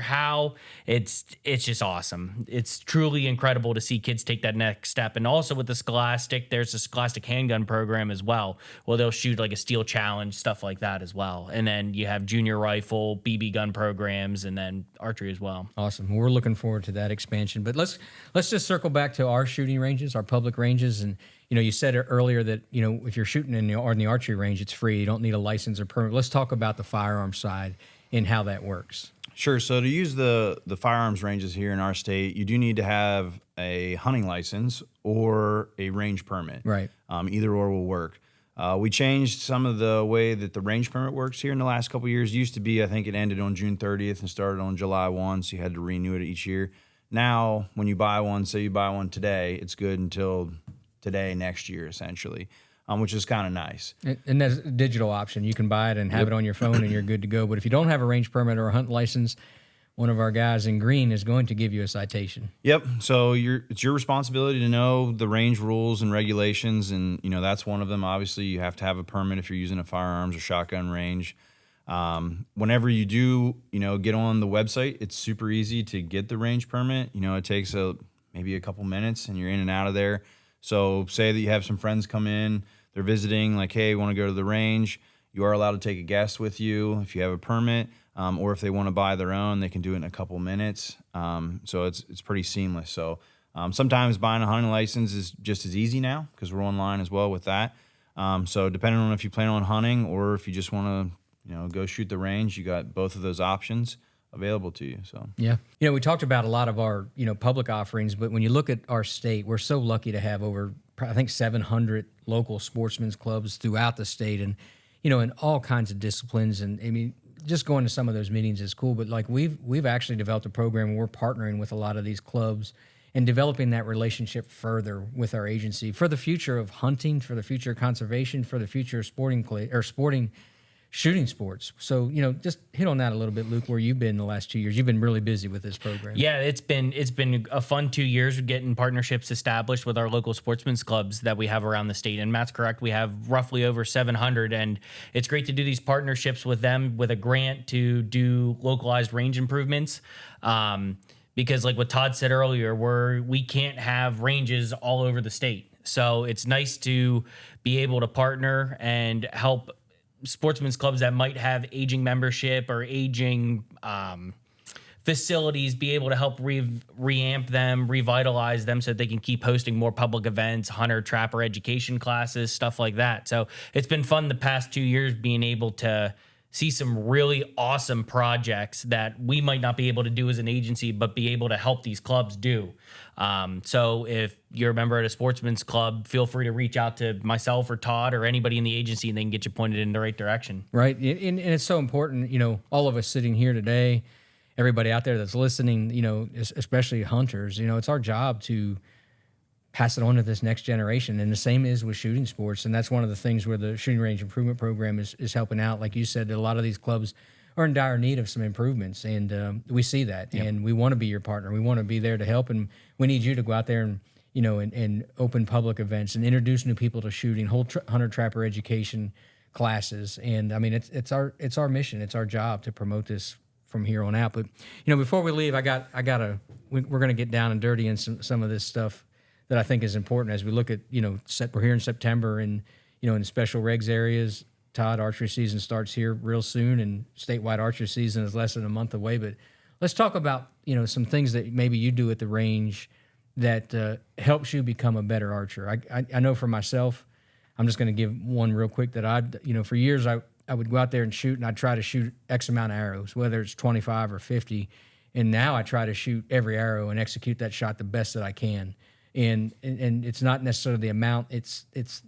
[SPEAKER 1] how. It's just awesome. It's truly incredible to see kids take that next step. And also with the Scholastic, there's a Scholastic handgun program as well. Well, they'll shoot like a steel challenge, stuff like that as well. And then you have junior rifle, BB gun programs, and then archery as well.
[SPEAKER 2] Awesome. We're looking forward to that expansion. But let's just circle back to our shooting ranges, our public ranges, and you said earlier that, if you're shooting in the archery range, it's free. You don't need a license or permit. Let's talk about the firearm side. and how that works.
[SPEAKER 3] Sure. So to use the firearms ranges here in our state, you do need to have a hunting license or a range permit.
[SPEAKER 2] Right.
[SPEAKER 3] Either or will work. We changed some of the way that the range permit works here in the last couple of years. It used to be, I think it ended on June 30th and started on July 1, so you had to renew it each year. Now, when you buy one, say you buy one today, it's good until today next year, essentially, which is kind of nice.
[SPEAKER 2] And that's a digital option. You can buy it and have it on your phone and you're good to go. But if you don't have a range permit or a hunt license, one of our guys in green is going to give you a citation.
[SPEAKER 3] Yep. So it's your responsibility to know the range rules and regulations, and that's one of them. Obviously, you have to have a permit if you're using a firearms or shotgun range. Whenever you do, get on the website, it's super easy to get the range permit. It takes maybe a couple minutes, and you're in and out of there. So say that you have some friends come in, they're visiting, like, hey, want to go to the range. You are allowed to take a guest with you if you have a permit, or if they want to buy their own, they can do it in a couple minutes. So it's pretty seamless. So sometimes buying a hunting license is just as easy now because we're online as well with that. So depending on if you plan on hunting or if you just want to go shoot the range, you got both of those options available to you. So
[SPEAKER 2] yeah, we talked about a lot of our public offerings, but when you look at our state, we're so lucky to have over, I think, 700 local sportsmen's clubs throughout the state, and in all kinds of disciplines. And I mean, just going to some of those meetings is cool, but like we've actually developed a program where we're partnering with a lot of these clubs and developing that relationship further with our agency for the future of hunting, for the future of conservation, for the future of sporting shooting sports. So, just hit on that a little bit, Luke, where you've been the last 2 years. You've been really busy with this program.
[SPEAKER 1] Yeah, it's been a fun 2 years getting partnerships established with our local sportsmen's clubs that we have around the state. And Matt's correct, we have roughly over 700, and it's great to do these partnerships with them with a grant to do localized range improvements. Because like what Todd said earlier, we can't have ranges all over the state. So it's nice to be able to partner and help sportsmen's clubs that might have aging membership or aging facilities be able to help reamp them, revitalize them so that they can keep hosting more public events, hunter, trapper education classes, stuff like that. So it's been fun the past 2 years being able to see some really awesome projects that we might not be able to do as an agency, but be able to help these clubs do. So if you're a member at a sportsman's club, feel free to reach out to myself or Todd or anybody in the agency, and they can get you pointed in the right direction.
[SPEAKER 2] Right. And it's so important, all of us sitting here today, everybody out there that's listening, especially hunters, it's our job to pass it on to this next generation. And the same is with shooting sports. And that's one of the things where the shooting range improvement program is helping out. Like you said, a lot of these clubs are in dire need of some improvements. And we see that. Yep. And we want to be your partner. We want to be there to help. And we need you to go out there and, and open public events and introduce new people to shooting, hold hunter trapper education classes. And I mean, it's our mission. It's our job to promote this from here on out. But, before we leave, we're going to get down and dirty in some of this stuff that I think is important as we look at, we're here in September and, in special regs areas. Todd, archery season starts here real soon, and statewide archery season is less than a month away. But let's talk about, some things that maybe you do at the range that helps you become a better archer. I know for myself, I'm just going to give one real quick that for years I would go out there and shoot, and I'd try to shoot X amount of arrows, whether it's 25 or 50. And now I try to shoot every arrow and execute that shot the best that I can. And it's not necessarily the amount, it's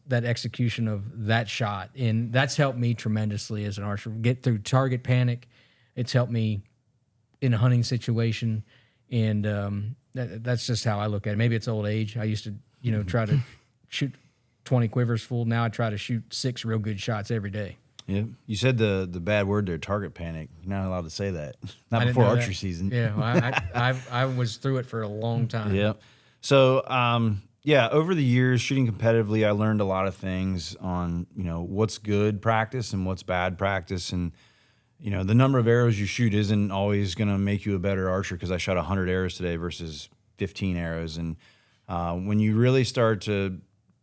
[SPEAKER 2] that execution of that shot. And that's helped me tremendously as an archer. Get through target panic. It's helped me in a hunting situation. And that's just how I look at it. Maybe it's old age. I used to, try to shoot 20 quivers full. Now I try to shoot 6 real good shots every day.
[SPEAKER 3] Yeah, you said the bad word there, target panic. You're not allowed to say that. Not before archery season.
[SPEAKER 2] Yeah, well, I was through it for a long time.
[SPEAKER 3] Yeah. So, over the years, shooting competitively, I learned a lot of things on, what's good practice and what's bad practice. And, the number of arrows you shoot isn't always going to make you a better archer because I shot 100 arrows today versus 15 arrows. And when you really start to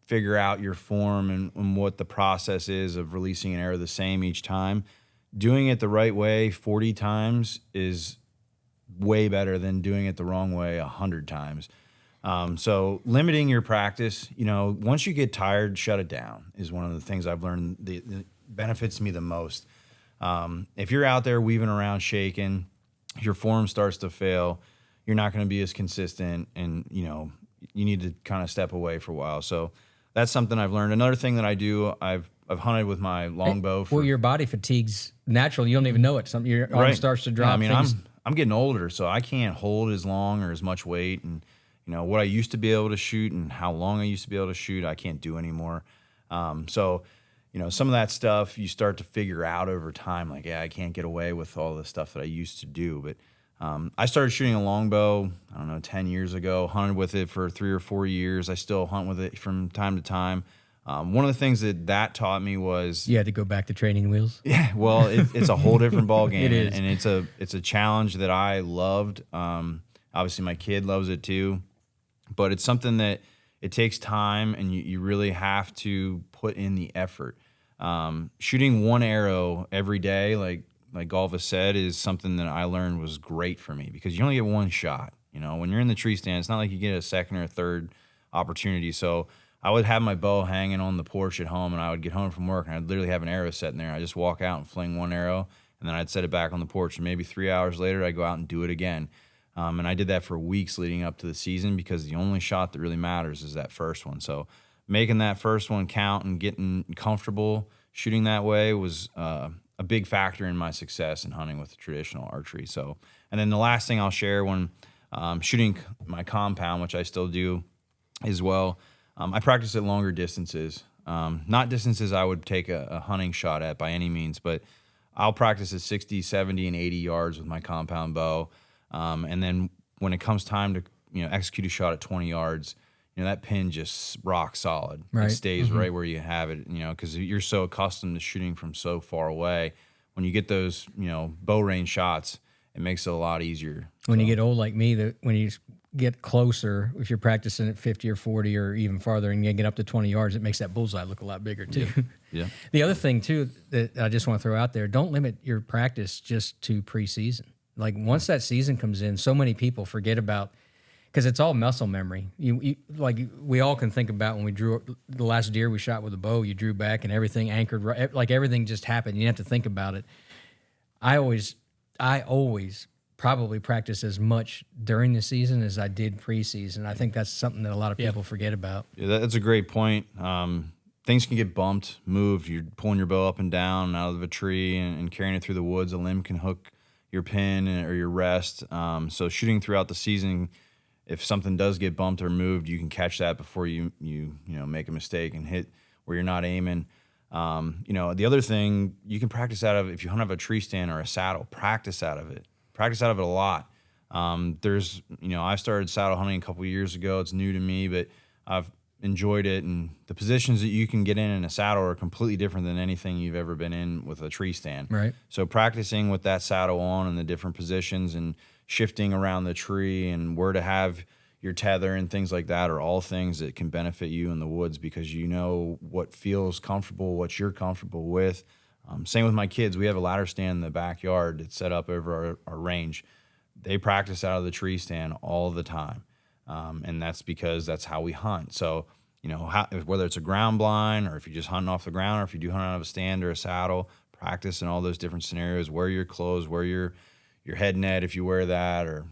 [SPEAKER 3] figure out your form and what the process is of releasing an arrow the same each time, doing it the right way 40 times is way better than doing it the wrong way 100 times. So limiting your practice, once you get tired, shut it down is one of the things I've learned that benefits me the most. If you're out there weaving around, shaking, your form starts to fail, you're not going to be as consistent, and you need to kind of step away for a while. So that's something I've learned. Another thing that I do, I've hunted with my longbow.
[SPEAKER 2] Well, your body fatigue's natural. You don't even know it. Your arm starts to drop.
[SPEAKER 3] Yeah, I mean, I'm getting older, so I can't hold as long or as much weight, and what I used to be able to shoot and how long I used to be able to shoot, I can't do anymore. So some of that stuff you start to figure out over time. Like, I can't get away with all the stuff that I used to do. But I started shooting a longbow, 10 years ago, hunted with it for 3 or 4 years. I still hunt with it from time to time. One of the things that taught me was
[SPEAKER 2] you had to go back to training wheels.
[SPEAKER 3] Yeah, well, it's a whole different ball game.
[SPEAKER 2] It is.
[SPEAKER 3] And it's a challenge that I loved. Obviously, my kid loves it too. But it's something that it takes time, and you really have to put in the effort. Shooting one arrow every day, like Golf has said, is something that I learned was great for me, because you only get one shot. When you're in the tree stand, it's not like you get a second or third opportunity. So I would have my bow hanging on the porch at home, and I would get home from work, and I'd literally have an arrow sitting there. I'd just walk out and fling one arrow, and then I'd set it back on the porch, and maybe 3 hours later, I'd go out and do it again. And I did that for weeks leading up to the season, because the only shot that really matters is that first one. So making that first one count and getting comfortable shooting that way was a big factor in my success in hunting with traditional archery. So, and then the last thing I'll share when shooting my compound, which I still do as well, I practice at longer distances. Not distances I would take a hunting shot at by any means, but I'll practice at 60, 70, and 80 yards with my compound bow. And then when it comes time to execute a shot at 20 yards, that pin just rock solid.
[SPEAKER 2] Right.
[SPEAKER 3] It stays right where you have it, because you're so accustomed to shooting from so far away. When you get those, bow range shots, it makes it a lot easier.
[SPEAKER 2] When you get old like me, when you get closer, if you're practicing at 50 or 40 or even farther, and you get up to 20 yards, it makes that bullseye look a lot bigger too.
[SPEAKER 3] Yeah.
[SPEAKER 2] The other thing too that I just want to throw out there: don't limit your practice just to preseason. Like, once that season comes in, so many people forget about, because it's all muscle memory. We all can think about when we drew the last deer we shot with a bow. You drew back and everything anchored right, like everything just happened. You have to think about it. I always probably practice as much during the season as I did preseason. I think that's something that a lot of people forget about.
[SPEAKER 3] Yeah, that's a great point. Things can get bumped, moved. You're pulling your bow up and down out of a tree and carrying it through the woods. A limb can hook your pin or your rest. So shooting throughout the season, if something does get bumped or moved, you can catch that before you make a mistake and hit where you're not aiming. The other thing you can practice out of, if you hunt out of a tree stand or a saddle, practice out of it. Practice out of it a lot. I started saddle hunting a couple of years ago. It's new to me, but I've enjoyed it, and the positions that you can get in a saddle are completely different than anything you've ever been in with a tree stand.
[SPEAKER 2] Right.
[SPEAKER 3] So practicing with that saddle on and the different positions and shifting around the tree and where to have your tether and things like that are all things that can benefit you in the woods, because you know what feels comfortable, what you're comfortable with. Same with my kids. We have a ladder stand in the backyard that's set up over our range. They practice out of the tree stand all the time. And that's because that's how we hunt. So, whether it's a ground blind or if you're just hunting off the ground, or if you do hunt out of a stand or a saddle, practice in all those different scenarios, wear your clothes, wear your head net if you wear that, or,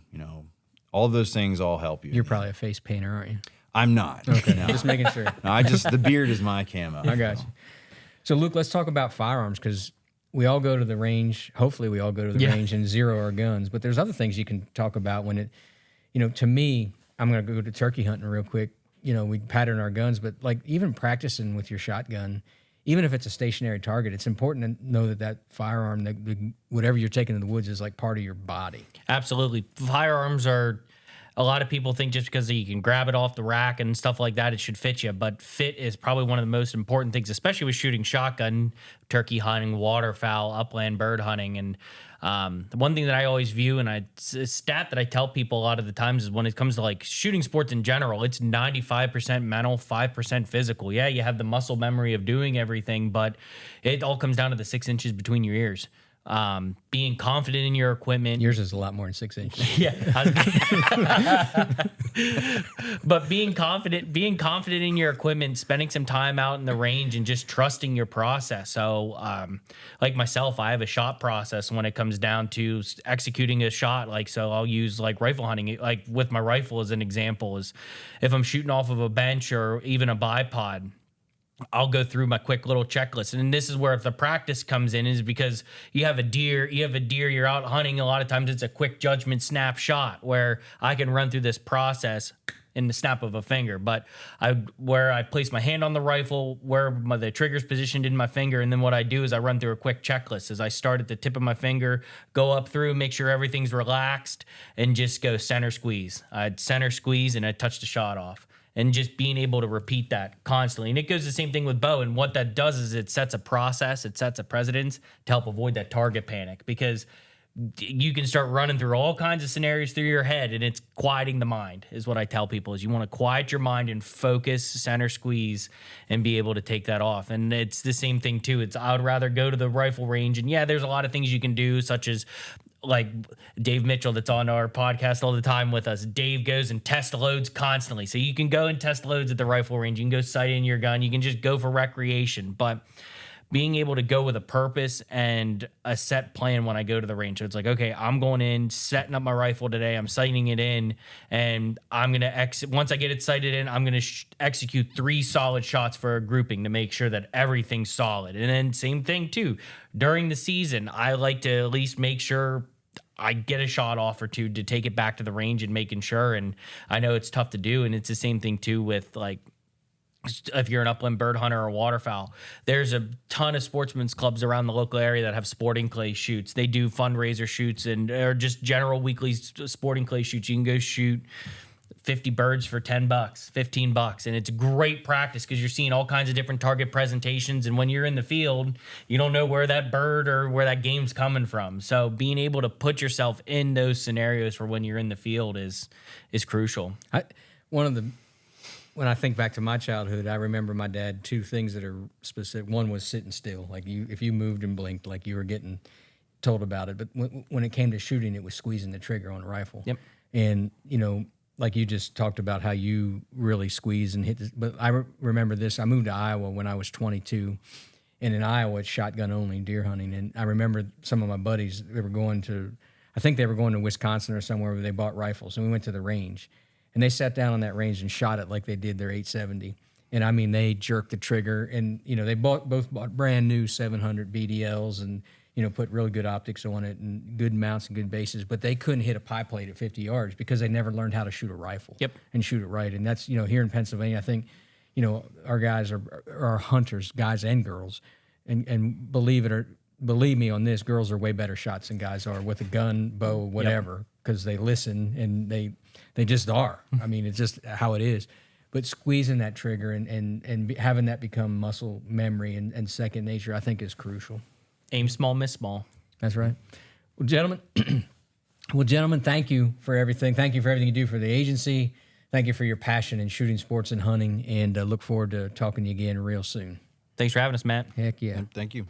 [SPEAKER 3] all of those things all help you.
[SPEAKER 2] You're probably a face painter, aren't you?
[SPEAKER 3] I'm not.
[SPEAKER 2] Okay,
[SPEAKER 3] No.
[SPEAKER 2] just making sure.
[SPEAKER 3] No, the beard is my camo.
[SPEAKER 2] I got you. So, Luke, let's talk about firearms, because we all go to the range. Hopefully we all go to the range and zero our guns. But there's other things you can talk about when it, to me, I'm going to go to turkey hunting real quick. We pattern our guns, but like even practicing with your shotgun, even if it's a stationary target, it's important to know that firearm, whatever you're taking in the woods, is like part of your body.
[SPEAKER 1] Absolutely. Firearms are, a lot of people think just because you can grab it off the rack and stuff like that, it should fit you. But fit is probably one of the most important things, especially with shooting shotgun, turkey hunting, waterfowl, upland bird hunting. And the one thing that I always view, and a stat that I tell people a lot of the times, is when it comes to like shooting sports in general, it's 95% mental, 5% physical. Yeah, you have the muscle memory of doing everything, but it all comes down to the 6 inches between your ears. being confident in your equipment.
[SPEAKER 2] Yours is a lot more than 6 inches.
[SPEAKER 1] Yeah. But being confident in your equipment, spending some time out in the range and just trusting your process. So, like myself, I have a shot process when it comes down to executing a shot. Like, so I'll use like rifle hunting, like with my rifle as an example, is if I'm shooting off of a bench or even a bipod, I'll go through my quick little checklist. And this is where the practice comes in, is because you have a deer, you're out hunting. A lot of times it's a quick judgment snapshot where I can run through this process in the snap of a finger. But where I place my hand on the rifle, where the trigger's positioned in my finger, and then what I do is I run through a quick checklist as I start at the tip of my finger, go up through, make sure everything's relaxed, and just go center squeeze. I'd center squeeze and I touch the shot off. And just being able to repeat that constantly. And it goes the same thing with bow. And what that does is it sets a process, it sets a precedence to help avoid that target panic, because you can start running through all kinds of scenarios through your head, and it's quieting the mind is what I tell people. Is you want to quiet your mind and focus, center squeeze, and be able to take that off. And it's the same thing too. I would rather go to the rifle range, and yeah, there's a lot of things you can do, such as like Dave Mitchell that's on our podcast all the time with us. Dave goes and tests loads constantly. So you can go and test loads at the rifle range. You can go sight in your gun. You can just go for recreation. But being able to go with a purpose and a set plan when I go to the range. So it's like, okay, I'm going in, setting up my rifle today. I'm sighting it in, and I'm going to once I get it sighted in, I'm going to execute 3 solid shots for a grouping to make sure that everything's solid. And then same thing too. During the season, I like to at least make sure I get a shot off or two to take it back to the range and making sure. And I know it's tough to do. And it's the same thing too with, like, if you're an upland bird hunter or waterfowl, there's a ton of sportsmen's clubs around the local area that have sporting clay shoots. They do fundraiser shoots or just general weekly sporting clay shoots. You can go shoot 50 birds for $10, $15. And it's great practice because you're seeing all kinds of different target presentations. And when you're in the field, you don't know where that bird or where that game's coming from. So being able to put yourself in those scenarios for when you're in the field is crucial.
[SPEAKER 2] When I think back to my childhood, I remember my dad, 2 things that are specific. One was sitting still. Like, if you moved and blinked, like, you were getting told about it. But when it came to shooting, it was squeezing the trigger on a rifle.
[SPEAKER 1] Yep.
[SPEAKER 2] And, like you just talked about how you really squeeze and hit this. But I remember this. I moved to Iowa when I was 22. And in Iowa, it's shotgun only, deer hunting. And I remember some of my buddies, I think they were going to Wisconsin or somewhere where they bought rifles. And we went to the range. And they sat down on that range and shot it like they did their 870. And I mean, they jerked the trigger. And, they both bought brand new 700 BDLs and, put really good optics on it and good mounts and good bases. But they couldn't hit a pie plate at 50 yards because they never learned how to shoot a rifle.
[SPEAKER 1] Yep.
[SPEAKER 2] And shoot it right. And that's, here in Pennsylvania, I think, our guys are hunters, guys and girls. And believe me on this, girls are way better shots than guys are with a gun, bow, whatever, because they listen and they just are. I mean, it's just how it is. But squeezing that trigger and having that become muscle memory and second nature, I think, is crucial.
[SPEAKER 1] Aim small, miss small.
[SPEAKER 2] That's right. Well, gentlemen, thank you for everything. Thank you for everything you do for the agency. Thank you for your passion in shooting sports and hunting, and look forward to talking to you again real soon.
[SPEAKER 1] Thanks for having us, Matt.
[SPEAKER 2] Heck yeah.
[SPEAKER 3] Thank you.